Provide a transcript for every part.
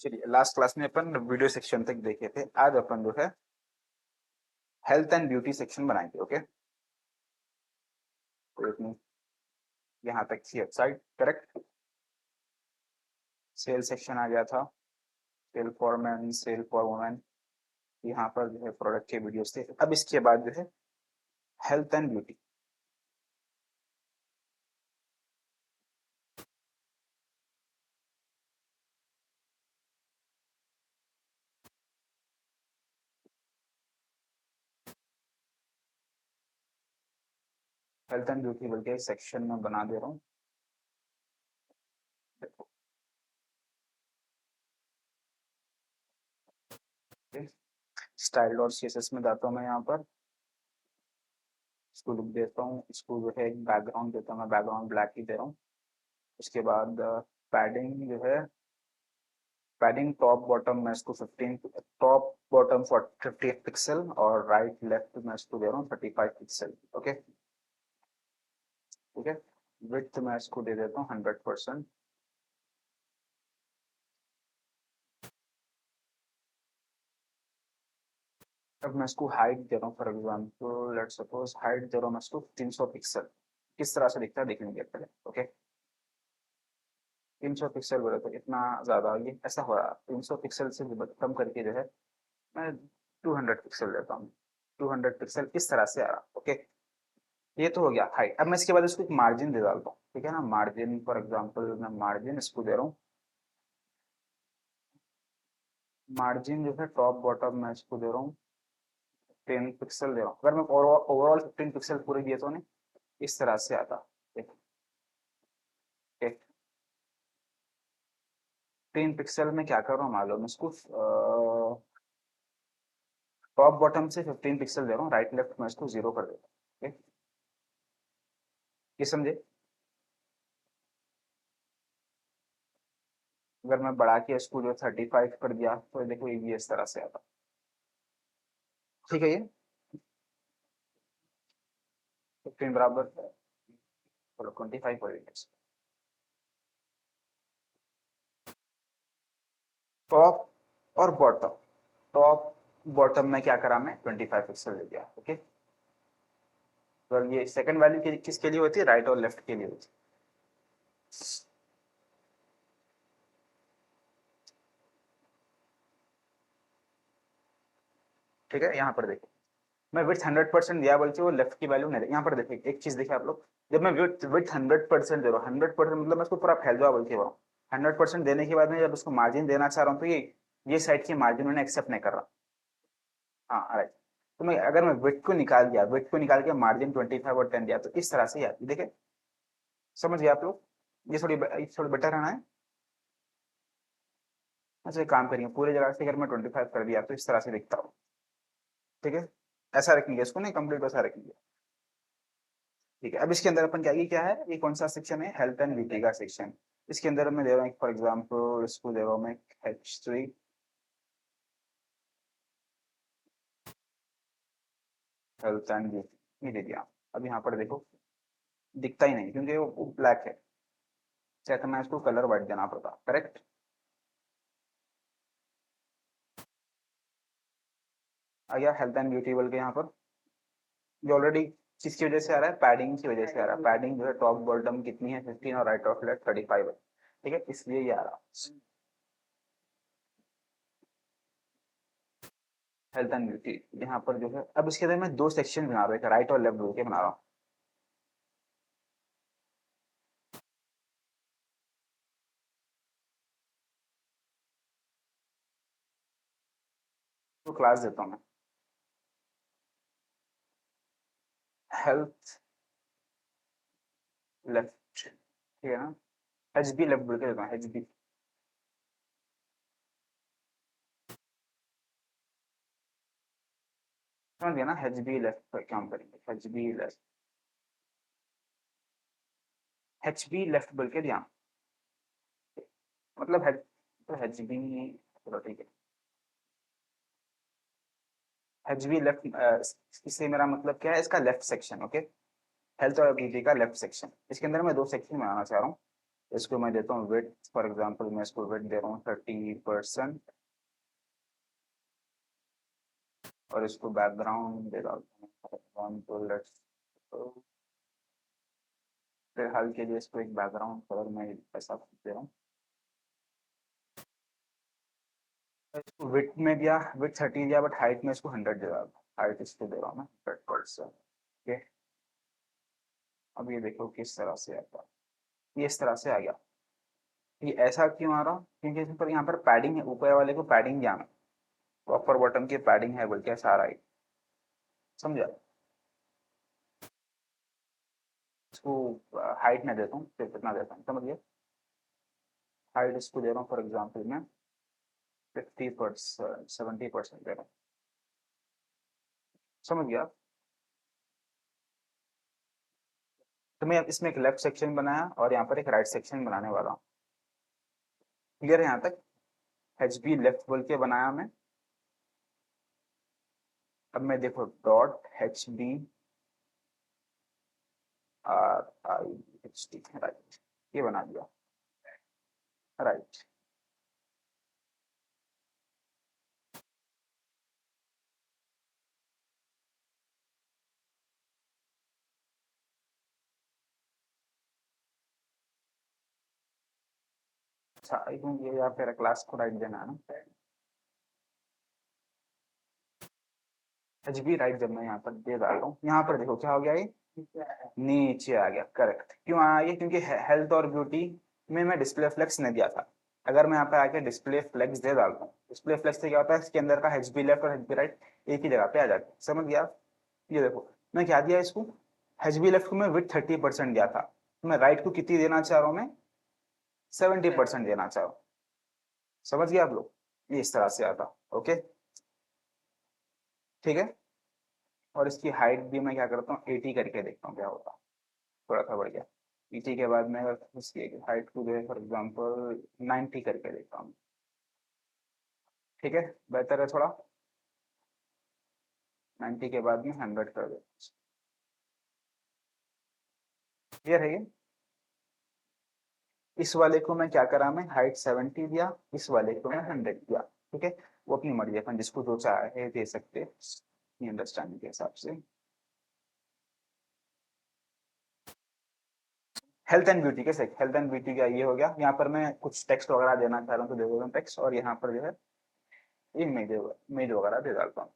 चलिए, last class में अपन video section तक देखे थे। आज अपन जो है हेल्थ एंड ब्यूटी सेक्शन बनाएंगे। ओके, तो इतनी यहाँ तक थी वेबसाइट, करेक्ट। सेल सेक्शन आ गया था, sale for man, sale for women. यहाँ पर जो है प्रोडक्ट के वीडियोस थे। अब इसके बाद जो है health and beauty. Health and beauty बोल के सेक्शन में बना दे रहा हूँ। स्टाइल और सीएसएस में जाता हूँ मैं यहाँ पर, इसको लुक देता हूँ। इसको जो है एक बैकग्राउंड देता हूँ, मैं बैकग्राउंड ब्लैक ही दे रहा हूँ। उसके बाद पैडिंग जो है, पैडिंग टॉप बॉटम मैं इसको 15, टॉप बॉटम 50 पिक्सल और राइट लेफ्ट मैं इसको दे रहा हूँ 35 पिक्सल। ओके, ठीक है। विड्थ मैं इसको दे देता हूँ 100%। अब मैं इसको हाइट दे रहा हूँ, for example let suppose height दे रहा हूँ मैं इसको 300 पिक्सल। किस तरह से दिखता है देखेंगे पहले। ओके, 300 पिक्सल बोले तो इतना ज्यादा ये ऐसा हो रहा है। 300 पिक्सल से कम करके जो है मैं 200 पिक्सल देता हूँ। 200 पिक्सल इस तरह से आ रहा। ओके, ये तो हो गया हाइट। अब मैं इसके बाद इसको एक मार्जिन दे डालता हूँ, ठीक है ना। मार्जिन फॉर एग्जांपल मैं मार्जिन इसको दे रहा हूँ, मार्जिन जो है टॉप बॉटम मैं इसको दे रहा हूँ 10 पिक्सल दे रहा हूँ। अगर मैं ओवरऑल 15 पिक्सल पूरे दिए तो नहीं इस तरह से आता। ठीक है, 10 पिक्सल में क्या कर रहा हूँ मालूम, इसको टॉप बॉटम से 15 पिक्सल दे रहा हूँ, राइट लेफ्ट में इसको 0 कर देता हूँ। ठीक है, ये समझे। अगर मैं बढ़ा के इसको जो 35 कर दिया तो देखो ये भी इस तरह से आता। ठीक है, ये 15 बराबर 25 कर देंगे। टॉप और बॉटम, टॉप बॉटम में क्या करा मैं 25 पिक्सल दे दिया। ओके, तो ये सेकंड वैल्यू किसके लिए होती है, राइट और लेफ्ट के लिए होती है। ठीक है, यहाँ पर देखो मैं विथ 100% दिया बल्कि वो लेफ्ट की वैल्यू नहीं। यहाँ पर देखिए एक चीज देखिए आप लोग, जब मैं विथ विथ 100% दे रहा हूँ, 100% मतलब मैं उसको पूरा फैलवा बल्कि रहा हूँ। 100% देने के बाद में जब उसको मार्जिन देना चाह रहा हूँ तो ये साइड की मार्जिन मैंने एक्सेप्ट नहीं कर रहा। हाँ राइट। तो मैं अगर मैं विथ को निकाल दिया, विथ को निकाल के मार्जिन 25 और 10 दिया तो इस तरह से यार देखे, समझ गए आप लोग। ये थोड़ी बेटर है ना। अच्छा एक काम करिए, पूरी जगह से अगर मैं 25 कर दिया तो इस तरह से दिखता हूँ। ठीक है, ऐसा रखेंगे इसको, नहीं कंप्लीट वैसा रखेंगे। ठीक है, अब इसके अंदर अपन क्या क्या है, ये कौन सा सेक्शन है, हेल्थ एंड ब्यूटी का सेक्शन। इसके अंदर मैं दे रहा हूँ फॉर एग्जाम्पल इसको दे रहा हूँ मैं H3 हेल्थ एंड ब्यूटी, ये दे दिया। अब यहाँ पर देखो दिखता ही नहीं क्योंकि वो ब्लैक है। क्या करना है, इसको कलर व्हाइट देना पड़ता, करेक्ट। आ गया हेल्थ एंड ब्यूटी बोल के यहाँ पर। ये ऑलरेडी किसकी वजह से आ रहा है, पैडिंग की वजह से आ रहा है। पैडिंग जो है टॉप बॉटम कितनी है 15 और राइट ऑफ लेफ्ट 35 है। ठीक है, इसलिए ये आ रहा हेल्थ एंड ब्यूटी। यहाँ पर जो है अब इसके अंदर मैं दो सेक्शन बना रहा हूँ, राइट और लेफ्ट बोल के बना रहा हूँ। तो क्लास देता हूँ मैं हेल्थ लेफ्ट, ठीक है ना। HB लेफ्ट बोल के देता हूँ, HB। समझ गया ना, HB लेफ्ट पर काम करेंगे, HB लेफ्ट, HB लेफ्ट बोल के दिया मतलब तो HB, चलो ठीक है। HB लेफ्ट, इससे मेरा मतलब क्या है, इसका लेफ्ट सेक्शन। ओके, हेल्थ और ब्यूटी का लेफ्ट सेक्शन। इसके अंदर मैं दो सेक्शन बनाना चाह रहा हूँ। इसको मैं देता हूँ वेट, फॉर एग्जांपल मैं इसको वेट दे रहा हूँ 30%, और इसको बैकग्राउंड दे डालता हूँ तो लेट्स, फिलहाल के लिए इसको एक बैकग्राउंड कलर मैं ऐसा दे रहा हूँ। इसको विथ में दिया, विथ 30 दिया, बट हाइट में इसको 100 दे रहा हूँ, हाइट इसको दे रहा हूँ मैं 100%। ओके, अब ये देखो किस तरह से आता है, ये इस तरह से आ गया। ये ऐसा क्यों आ रहा, क्योंकि इस पर यहाँ पर पैडिंग है, ऊपर वाले को पैडिंग दिया मैं, प्रॉपर बॉटम की पैडिंग है, बल्कि ऐसा आ रहा है, समझा। इसको हाइट में देता हूँ, फिर कितना देता हूँ समझ गया। हाइट इसको दे रहा हूँ फॉर एग्जाम्पल मैं 50%, 70% दे रहा हूँ, समझ गया। तो मैं इसमें एक लेफ्ट सेक्शन बनाया और यहाँ पर एक राइट सेक्शन बनाने वाला हूँ। क्लियर है यहाँ तक। एच बी लेफ्ट बोल के बनाया मैं। अब मैं देखो dot H B R I H T, right, ये बना दिया, राइट। अच्छा, आई थिंक ये या फिर क्लास को राइट देना है ना, एच बी राइट जब मैं यहाँ पर दे डाल रहा हूँ, यहाँ पर देखो क्या हो गया, ये नीचे आ गया, करेक्ट। क्यों आया ये, क्योंकि हेल्थ और ब्यूटी में मैं डिस्प्ले फ्लेक्स नहीं दिया था। अगर मैं यहाँ पे आके डिस्प्ले फ्लेक्स दे डालता हूँ, डिस्प्ले फ्लेक्स से क्या होता है, इसके अंदर का एच बी लेफ्ट और एच बी राइट एक ही जगह पे आ जाता है, समझ गया। ये देखो मैं क्या दिया इसको, एच बी लेफ्ट को मैं विथ 30% दिया था, तो मैं राइट को कितनी देना चाह रहा हूँ, मैं 70% देना चाह रहा हूँ, समझ गया आप लोग। ये इस तरह से आता, ओके, ठीक है। और इसकी हाइट भी मैं क्या करता हूँ 80 करके देखता हूँ क्या होता है, थोड़ा सा बढ़ गया। 80 के बाद मैं अगर इसकी हाइट को जो है फॉर एग्जाम्पल 90 करके देखता हूँ, ठीक है, बेहतर है थोड़ा। 90 के बाद में 100 कर देता हूँ, क्लियर है ये। इस वाले को मैं क्या करा, मैं हाइट 70 दिया, इस वाले को मैं 100 दिया, ठीक है। वो अपनी मर्जी, अपन जिसको जो चाहे दे सकते, अंडरस्टैंडिंग के हिसाब से। हेल्थ एंड ब्यूटी, कैसे हेल्थ एंड ब्यूटी का ये हो गया। यहाँ पर मैं कुछ टेक्स्ट वगैरह देना चाह रहा हूँ तो दे देता हूँ टेक्स्ट, और यहाँ पर जो है इमेज इमेज वगैरह दे डालता हूँ।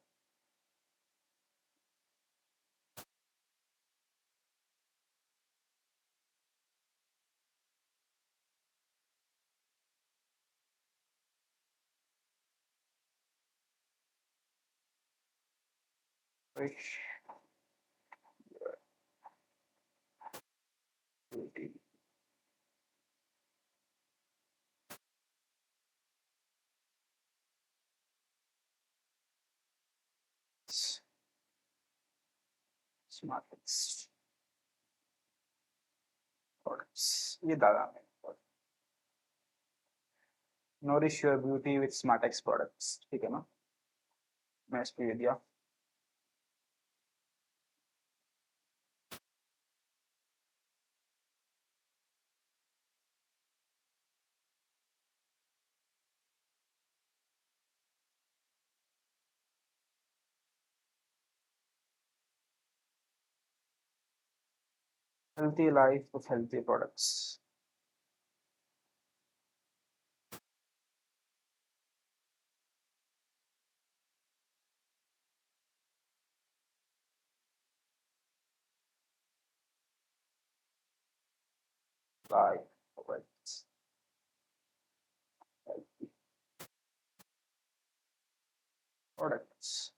स्मार्ट प्रोडक्ट्स, ये डाला मैंने, nourish your beauty with smart X products, ठीक है ना। मैं इसको ये दिया, healthy life with healthy products, life products, products,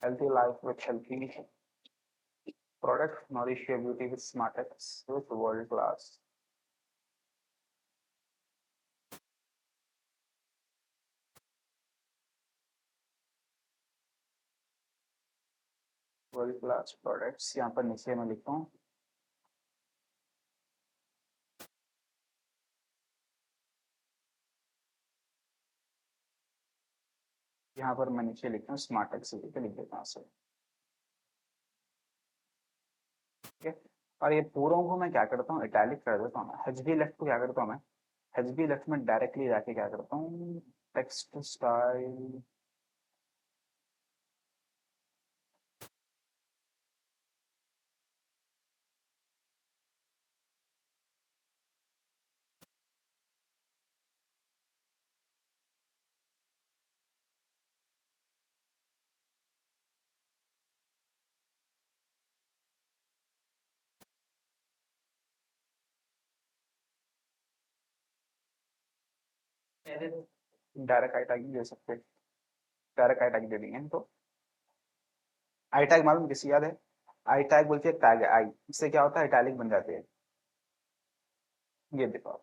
healthy life with healthy product, nourish your beauty with smart X with world class products. यहाँ पर नीचे मैं लिखता हूँ यहाँ पर मैं नीचे लिखता हूँ स्मार्ट टेक्स्ट लिख देता हूँ सर। ठीक है, और ये पूरों को मैं क्या करता हूँ, इटैलिक कर देता हूँ। एच बी लेफ्ट को क्या करता हूँ मैं, एच बी लेफ्ट में डायरेक्टली जाके क्या करता हूँ, text style direct I tag दे सकते हैं, डायरेक्ट आई टैग दे देंगे तो। आई टैग मालूम किसी याद है, आई टैग बोलते हैं टैग आई, इससे क्या होता है इटैलिक बन जाते हैं। ये देखो,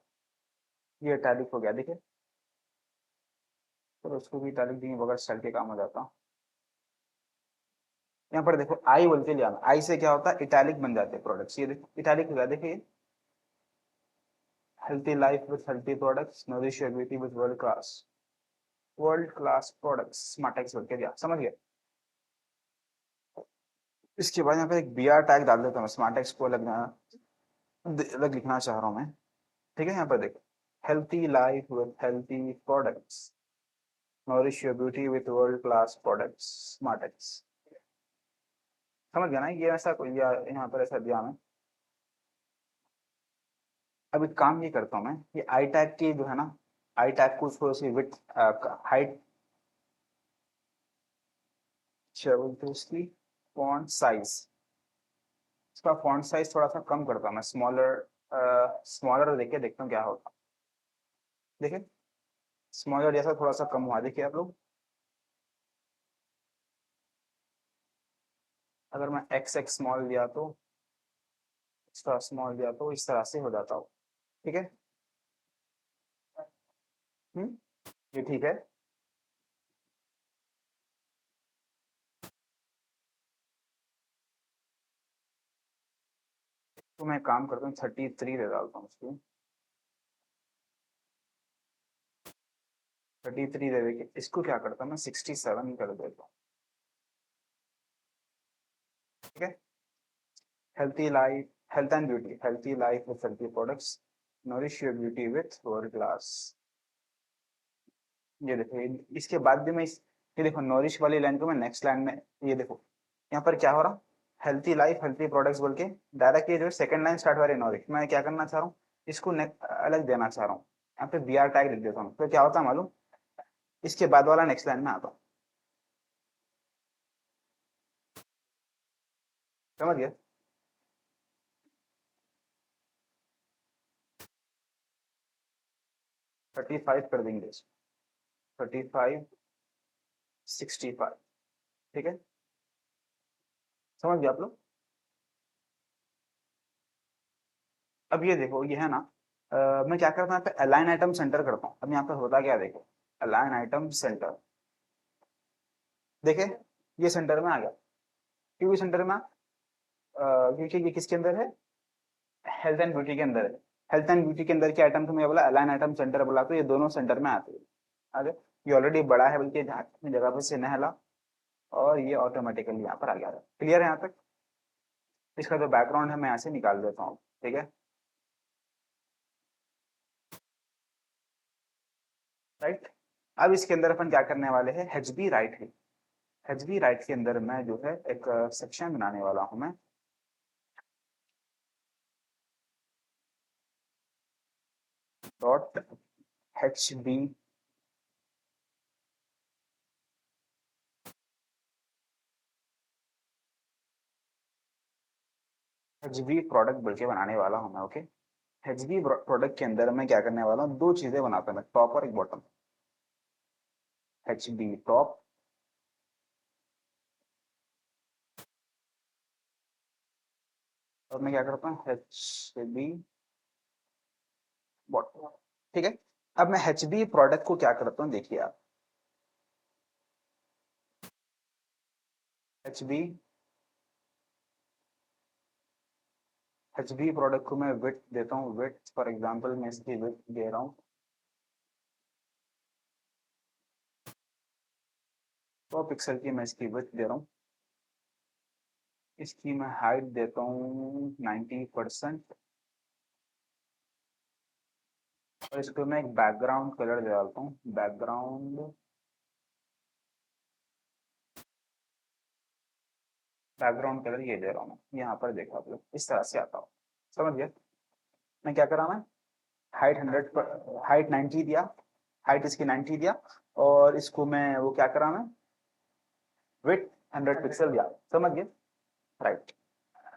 ये इटैलिक हो गया देखिए, तो उसको भी इटैलिक देंगे बगैर स्टाइल के काम हो जाता। यहाँ पर देखो आई बोल के लिया, आई से क्या होता है इटैलिक बन जाते हैं प्रोडक्ट्स, ये देखो इटैलिक हो गया देखिए। Healthy life with healthy products, nourish your beauty with world class products, smart x बोल के दिया, समझ गए। इसके बाद यहाँ पे एक बी आर टैग डाल देता हूँ, स्मार्ट एक्स को अलग लिखना चाह रहा हूँ मैं। ठीक है, यहाँ पर देखो, healthy life with healthy products, nourish your beauty with world class products, smart x. समझ गया ना, ये ऐसा कोई यहाँ पर ऐसा दिया मैं। अब एक काम ये करता हूँ मैं, ये आई टैग की जो है ना, आई टैग को थोड़ी सी विथ हाइट, क्या बोलते हैं उसकी, फॉन्ट साइज, इसका फॉन्ट साइज थोड़ा सा कम करता हूँ मैं, स्मॉलर, स्मॉलर देके देखता हूँ क्या होता है। देखिए स्मॉलर जैसा थोड़ा सा कम हुआ, देखिए आप लोग। अगर मैं एक्स एक्स स्मॉल लिया तो, एक्स्ट्रा स्मॉल लिया तो इस तरह से हो जाता हो। ठीक है, हम्म, ये ठीक है। तो मैं काम करता हूँ 33 दे डालता हूँ उसको, 33 दे देके इसको क्या करता हूँ मैं 67 कर देता हूँ। ठीक है, healthy life, health and beauty, healthy life with healthy products, nourish your beauty with hourglass। ये देखो, इसके बाद भी मैं ये देखो नॉरिश वाली लाइन को मैं नेक्स्ट लाइन में, ये देखो यहाँ पर क्या हो रहा, हेल्थी लाइफ हेल्थी प्रोडक्ट्स बोल के डायरेक्ट ये जो सेकंड लाइन स्टार्ट वाली नॉरिश, मैं क्या करना चाह रहा हूँ, इसको अलग देना चाह रहा हूँ। यहाँ पे बी आर टैग लिख देता हूँ, तो क्या होता है मालूम, इसके बाद वाला नेक्स्ट लाइन में आता हूँ। समझ गया, 35 कर देंगे, 35 65। ठीक है, समझ गया आप लोग। अब ये देखो ये है ना, मैं क्या करता हूँ यहाँ पे अलाइन आइटम सेंटर करता हूँ। अब यहाँ पे होता क्या है, देखो अलाइन आइटम सेंटर, देखे ये सेंटर में आ गया। क्यों सेंटर में क्योंकि ये किसके अंदर है, हेल्थ एंड ब्यूटी के अंदर है। हेल्थ एंड ब्यूटी के अंदर के आइटम को मैं बोला अलाइन आइटम सेंटर बोला, तो ये दोनों सेंटर में आते हैं। आगे ये ऑलरेडी बड़ा है, बल्कि अपनी जगह पे से नहला, और ये ऑटोमेटिकली यहाँ पर आ गया। क्लियर है यहाँ तक। इसका जो बैकग्राउंड है मैं यहाँ से निकाल देता हूँ। ठीक है, राइट। अब इसके अंदर अपन क्या करने वाले हैं, एच बी राइट है, एच बी राइट के अंदर मैं जो है एक सेक्शन बनाने वाला हूँ मैं। Dot H B, H B product बोल के बनाने वाला हूँ मैं। ओके, एच बी प्रोडक्ट के अंदर मैं क्या करने वाला हूँ, दो चीजें बनाता हूँ मैं, टॉप और एक बॉटम। एच बी टॉप, और मैं क्या करता हूँ एच बी बॉटम। ठीक है, अब मैं एच बी प्रोडक्ट को क्या करता हूँ, देखिए आप, H B, H B product को मैं विथ देता हूँ, विथ फॉर एग्जाम्पल मैं इसकी विथ दे रहा हूँ 100 पिक्सल की मैं इसकी विड्थ दे रहा हूँ, इसकी मैं हाइट देता हूँ 90%, और इसको मैं एक बैकग्राउंड कलर दे डालता हूँ, बैकग्राउंड कलर ये दे रहा हूँ मैं, यहाँ पर देखो आप लोग इस तरह से आता हूँ, समझ गए। मैं क्या करा, मैं हाइट 100 पर हाइट 90 दिया, हाइट इसकी 90 दिया, और इसको मैं वो क्या करा, मैं विड्थ 100 पिक्सल दिया, समझ गए, राइट।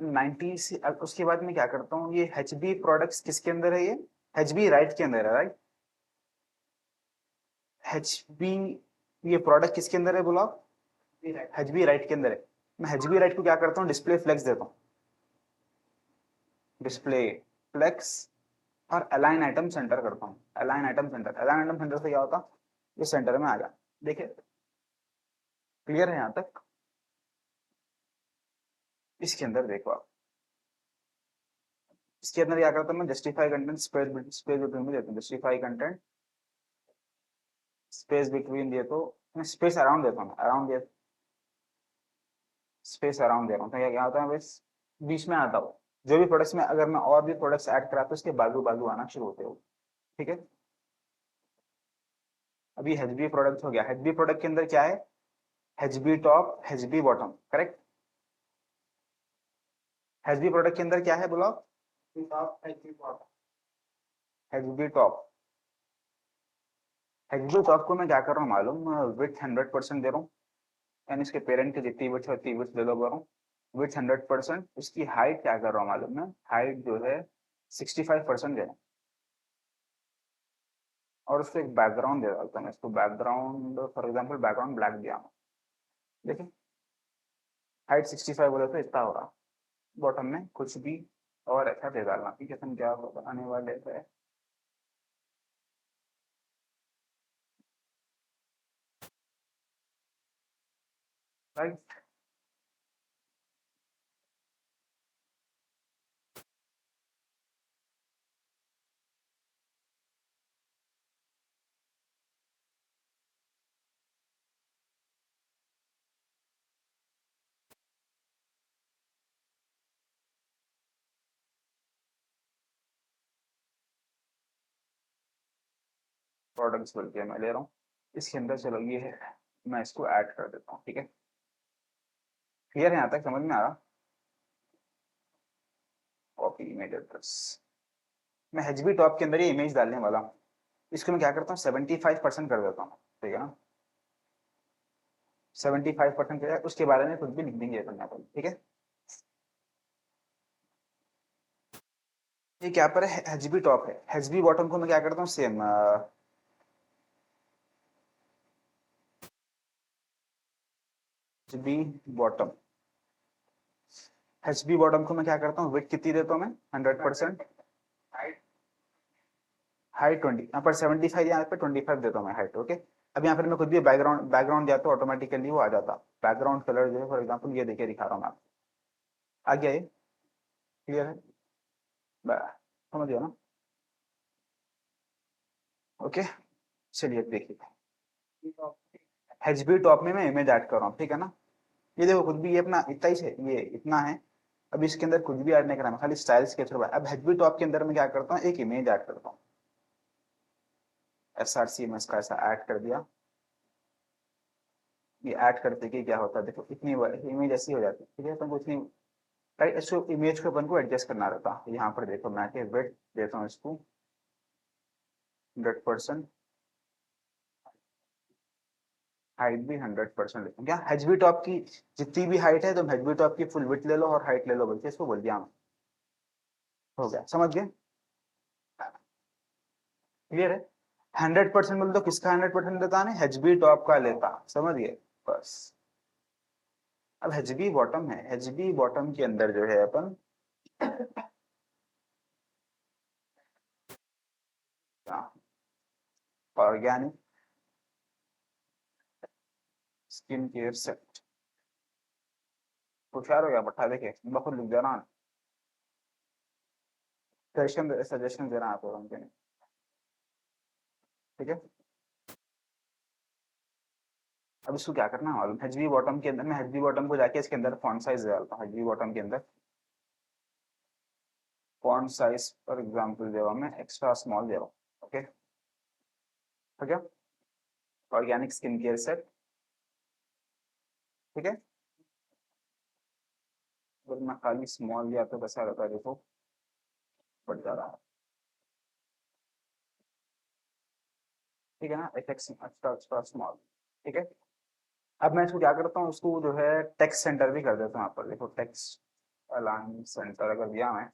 90 से अब उसके बाद मैं क्या करता हूँ, ये एच बी प्रोडक्ट्स किसके अंदर है, ये एच बी राइट के अंदर है, राइट। एच बी ये प्रोडक्ट किसके अंदर है बोला, एच बी राइट के अंदर है। मैं एच बी राइट को क्या करता हूँ, डिस्प्ले फ्लेक्स देता हूँ, डिस्प्ले फ्लेक्स, और अलाइन आइटम सेंटर करता हूँ, align item centre, align item centre से क्या होता, ये सेंटर में आ गया। देखिए क्लियर है यहाँ तक। इसके अंदर देखो आप, इसके अंदर क्या करता हूँ मैं, justify content space space between में देता हूँ, जस्टिफाई कंटेंट स्पेस बिटवीन दिए तो मैं स्पेस अराउंड देता हूँ, अराउंड दिया, स्पेस अराउंड दे रहा हूँ, तो क्या होता है बस बीच में आता हूँ। जो भी प्रोडक्ट्स में अगर मैं और भी प्रोडक्ट्स ऐड कराता हूँ उसके बाजू बाजू आना शुरू होते हो, ठीक है। अभी एच बी प्रोडक्ट हो गया, एच बी प्रोडक्ट के अंदर क्या है, H B top, H B bottom, correct. H B product के अंदर क्या है बोला, H B top, H B top को मैं क्या कर रहा हूँ मालूम, विथ 100% दे रहा हूँ, यानी इसके पेरेंट की जितनी विड्थ होती है विड्थ ले लो कर रहा हूँ, विथ 100%। इसकी हाइट क्या कर रहा हूँ मालूम, मैं हाइट जो है 65% दे रहा हूँ, और उसको एक बैकग्राउंड दे डालता हूँ मैं, इसको background for example background black दिया हूँ, देखिए हाइट 65 बोले तो इतना हो रहा। बॉटम में कुछ भी और ऐसा दे डालना, ठीक है। हम क्या बनाने वाले हैं, राइट। प्रोडक्ट्स बोल के मैं ले रहा हूँ, इसके अंदर चलो ये है, मैं इसको ऐड कर देता हूँ, ठीक है। क्लियर है यहाँ तक, समझ में आ रहा। कॉपी इमेज एड्रेस, मैं एच बी टॉप के अंदर ये इमेज डालने वाला हूँ, इसको मैं क्या करता हूँ 75% कर देता हूँ, ठीक है ना। 75% कर, उसके बारे में कुछ भी लिख देंगे अपन यहाँ पर, ठीक है। ये क्या पर है, एच बी टॉप है, एच बी बॉटम को मैं क्या करता हूँ same, H B bottom, H B bottom को मैं क्या करता हूँ, विड्थ कितनी देता हूँ मैं 100%, हाइट 20, यहाँ पर 75, यहाँ पर 25 देता हूँ मैं हाइट, ओके। अब यहाँ पर मैं खुद भी बैकग्राउंड बैकग्राउंड दिया तो ऑटोमेटिकली वो आ जाता, बैकग्राउंड कलर जो है फॉर एग्जाम्पल ये देखिए दिखा रहा हूँ मैं आपको। आ गया ये, क्लियर है, समझ गया ना, ओके। चलिए देखिए, एच बी टॉप में मैं इमेज ऐड कर रहा हूँ, ठीक है ना। ये देखो खुद भी ये अपना इतना ही है, ये इतना है। अब इसके अंदर कुछ भी ऐड नहीं करना, खाली स्टाइल्स के थ्रू। अब एच बी टॉप के अंदर मैं क्या करता हूँ, एक इमेज ऐड करता हूँ, एस आर सी में इसका ऐसा ऐड कर दिया। ये ऐड करते कि क्या होता है, देखो इतनी इमेज ऐसी हो जाती है, ठीक है। अपन को इतनी राइट, इसको इमेज को अपन को एडजस्ट करना रहता है। यहाँ पर देखो मैं के वेट देता हूँ इसको 100%, हाइट भी 100% लेते हैं। क्या एच बी टॉप की जितनी भी हाइट है, तुम एच बी टॉप की फुल विड्थ ले लो और हाइट ले लो, बल्कि इसको बोल दिया, हो गया, समझ गए, क्लियर है। 100% बोल तो किसका 100% लेता है, एच बी टॉप का लेता, समझ गए, बस। अब एच बी बॉटम है, एच बी बॉटम के अंदर जो है अपन ऑर्गेनिक स्किन केयर सेट, होशियार हो गया बट्टा, देखे बहुत लिख देना, सजेशन सजेशन देना आपको उनके, ठीक है। अब इसको क्या करना है मालूम, एचवी बॉटम के अंदर मैं एचवी बॉटम को जाके इसके अंदर फॉन्ट साइज डालता हूँ। एचवी बॉटम के अंदर फॉन्ट साइज फॉर एग्जांपल दे रहा हूँ मैं एक्स्ट्रा स्मॉल दे रहा हूँ। ओके, तो क्या ऑर्गेनिक स्किन केयर सेट, ठीक है। अगर मैं खाली स्मॉल दिया तो कैसा रहता है, देखो बढ़ जा रहा है, ठीक है ना, एफएक्स एक्स्ट्रा एक्स्ट्रा स्मॉल, ठीक है। अब मैं इसको क्या करता हूँ, उसको जो है टेक्स्ट सेंटर भी कर देता हूँ। यहाँ पर देखो टेक्स्ट अलाइन सेंटर अगर दिया मैं,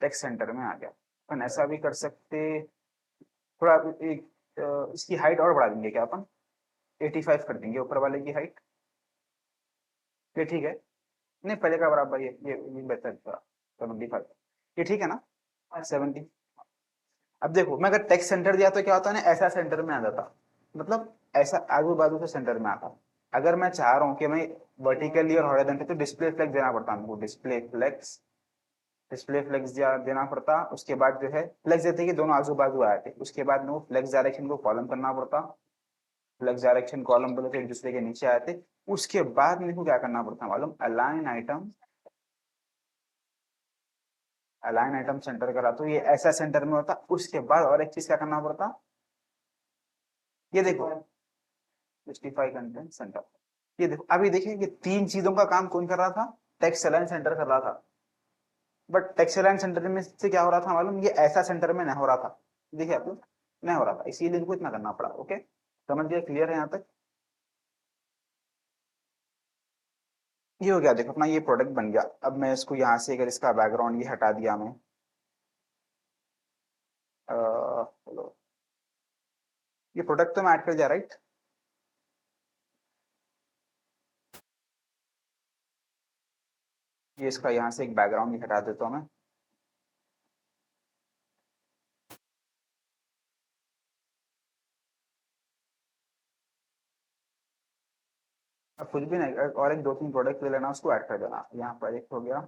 टेक्स्ट सेंटर में आ गया। अपन ऐसा भी कर सकते, थोड़ा एक इसकी हाइट और बढ़ा देंगे क्या अपन, 85 कर देंगे ऊपर वाले की हाइट, ये ठीक है। नहीं पहले का बराबर, ये बेहतर था, 75, ये ठीक है ना, 70। अब देखो मैं अगर टेक्स्ट सेंटर दिया तो क्या होता है ना, ऐसा सेंटर में आ जाता, मतलब ऐसा आजू बाजू से सेंटर में आता। अगर मैं चाह रहा हूँ कि मैं वर्टिकली और हॉरिजॉन्टली, तो डिस्प्ले फ्लेक्स देना पड़ता हमको, डिस्प्ले फ्लेक्स देना पड़ता। उसके बाद जो है फ्लेक्स देते कि दोनों आजू बाजू आए थे, उसके बाद में वो फ्लेक्स डायरेक्शन को कॉलम करना पड़ता। फ्लेक्स डायरेक्शन कॉलम बोले तो एक दूसरे के नीचे आए थे। उसके बाद मेरे को क्या करना पड़ता मालूम, अलाइन आइटम सेंटर करा, तो ये ऐसा सेंटर में होता। उसके बाद और एक चीज क्या करना पड़ता, ये देखो जस्टिफाई कंटेंट सेंटर, ये देखो अभी देखिए ये तीन चीजों का काम कौन कर रहा था, टेक्स्ट अलाइन सेंटर कर रहा था। बट टेक्स्ट अलाइन सेंटर में से क्या हो रहा था मालूम, ये ऐसा सेंटर में नहीं हो रहा था, देखिए आप लोग, नहीं हो रहा था, इसीलिए इनको इतना करना पड़ा। ओके, समझ गए, क्लियर है यहाँ तक। ये हो गया, देखो अपना ये प्रोडक्ट बन गया। अब मैं इसको यहाँ से अगर इसका बैकग्राउंड ये हटा दिया मैं, चलो ये प्रोडक्ट तो मैं ऐड कर दिया राइट। ये इसका यहाँ से एक बैकग्राउंड भी हटा देता हूँ मैं। अब कुछ भी नहीं, और एक दो तीन प्रोडक्ट ले लेना, उसको ऐड कर देना। यहाँ पर एक हो गया,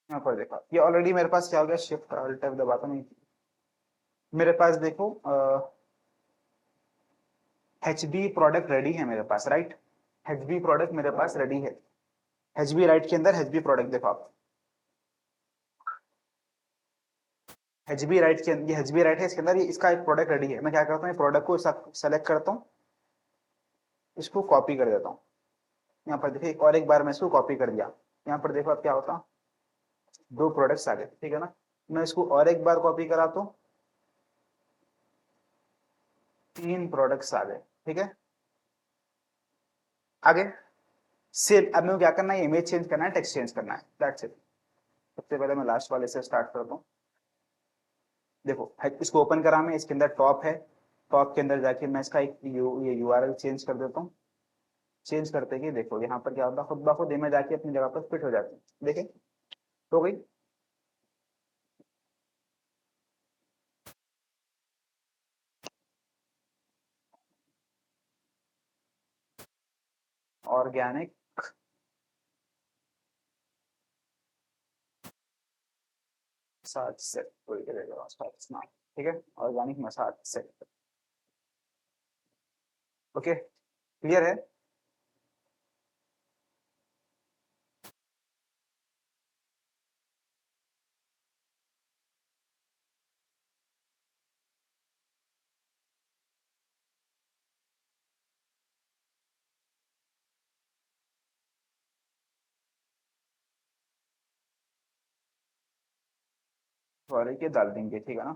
यहाँ पर देखो ये ऑलरेडी मेरे पास क्या हो गया, शिफ्ट अल्ट F दबाता नहीं, मेरे पास देखो एच बी प्रोडक्ट रेडी है मेरे पास, राइट। एच बी प्रोडक्ट मेरे पास रेडी है। एच बी राइट के अंदर एच बी प्रोडक्ट देखो आप, एच बी राइट के अंदर ये एच बी राइट है, इसके अंदर ये इसका एक प्रोडक्ट रेडी है। मैं क्या करता हूँ, ये प्रोडक्ट को सेलेक्ट करता हूँ, इसको कॉपी कर देता हूँ। यहाँ पर देखिए और एक बार मैं इसको कॉपी कर दिया, यहाँ पर देखो अब क्या होता, दो प्रोडक्ट्स आ गए, ठीक है ना। मैं इसको और एक बार कॉपी करा तो तीन प्रोडक्ट्स आ गए, ठीक है। आगे सेम, अब मैं क्या करना है, इमेज चेंज करना है, टेक्स्ट चेंज करना है, दैट्स इट। सबसे पहले मैं लास्ट वाले से स्टार्ट करता हूँ। देखो इसको ओपन करा मैं, इसके अंदर टॉप है, टॉप के अंदर जाके मैं इसका एक ये यूआरएल चेंज कर देता हूँ। चेंज करते ही देखो यहाँ पर क्या होता है, खुद ब खुद इमेज आके अपनी जगह पर फिट हो जाती है, देखें हो गई। ऑर्गेनिक मसाज सेट, ठीक है, organic massage set. Okay, clear है। सॉरी के डाल देंगे, ठीक है ना।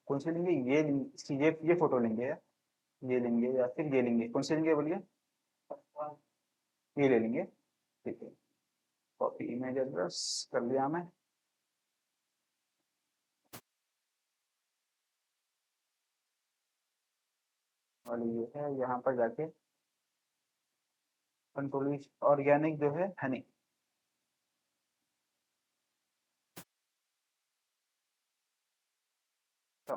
कौन से लेंगे, ये इसकी ये फोटो लेंगे, ये लेंगे या फिर ये लेंगे, कौन से लेंगे बोलिए। ये ले लेंगे, ठीक है। कॉपी इमेज एड्रेस कर लिया मैं। और ये है यहाँ पर जाके कंट्रोल ऑर्गेनिक जो है हनी। तो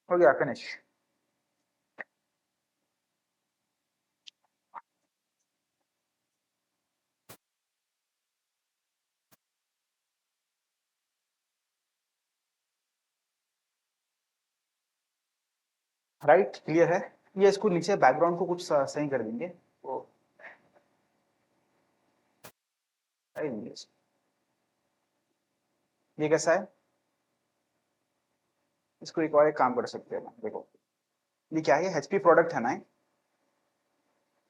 हो गया फिनिश। राइट, क्लियर है। ये इसको नीचे बैकग्राउंड को कुछ सही कर देंगे वो। ये कैसा है? इसको एक और एक काम कर सकते हैं ना, देखो ये क्या है, एचपी प्रोडक्ट है ना।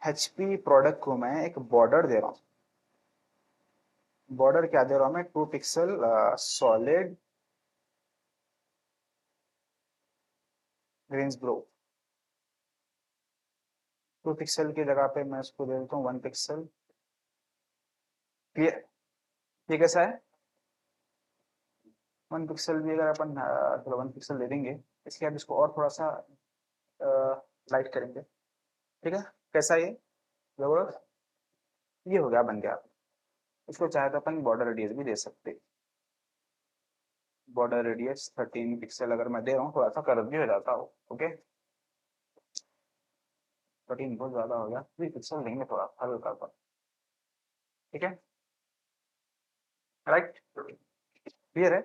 एचपी प्रोडक्ट को मैं एक बॉर्डर दे रहा हूँ। बॉर्डर क्या दे रहा हूँ मैं? 2 pixel solid greens bro. 2 pixel की जगह पे मैं इसको दे देता हूँ 1 पिक्सल। क्लियर? ये कैसा है? 1 पिक्सल भी अगर अपन चलो 1 पिक्सल दे देंगे, इसलिए अब इसको और थोड़ा सा लाइट करेंगे। ठीक है, कैसा ये? जबरदस्त। ये हो गया, बन गया। इसको चाहे तो अपन बॉर्डर रेडियस भी दे सकते हैं। बॉर्डर रेडियस 13 पिक्सल अगर मैं दे रहा हूँ, थोड़ा सा कर्व भी हो जाता हो। ओके, 13 बहुत ज्यादा हो गया, 3 पिक्सल देंगे थोड़ा हल्का सा। ठीक है, राइट, क्लियर है।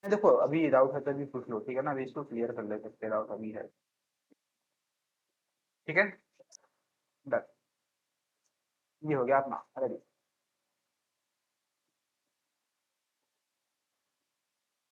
देखो अभी डाउट है तो अभी पूछ लो, ठीक है ना, अभी इसको क्लियर कर ले सकते, डाउट अभी है। ठीक है, डन। ये हो गया अपना रेडी।